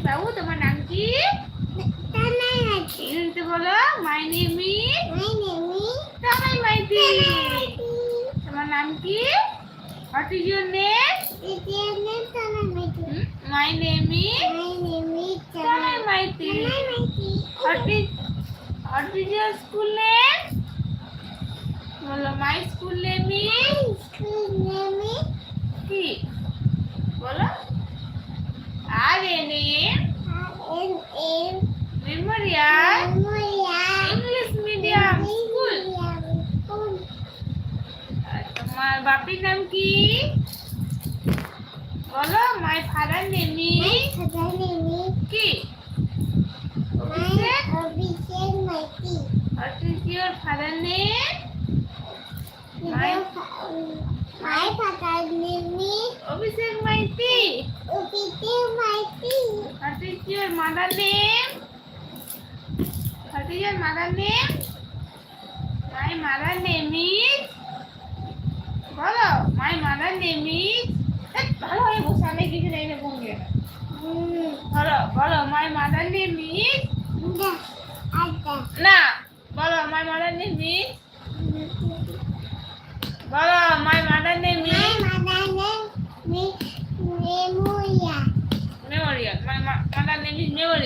বাবু তোমার নাম কি? বলো my name is Tamai Maiti. তোমার নাম কি? What is your name? My name is Tamai Maiti. What is your school name? বলো মাই স্কুল নেম ইজ কি? বলো R N M memorial English medium school. তোমার বাপের নাম কি? বলো মাই ফাদার নেম ইজ কি? Abhishek Maiti. What is your father name? My father name is Abhishek Maiti. Abhishek Maiti. What is your mother name? What is your mother name? My mother name is. বলো my mother name is. ভালো হয়ে বসে আমি কিছু নেই না বঙ্গে। বলো my mother name is. না বলো my mother name is. বলো my mother name My is. mother name is Memoria. Memorial. My mother name is Memorial.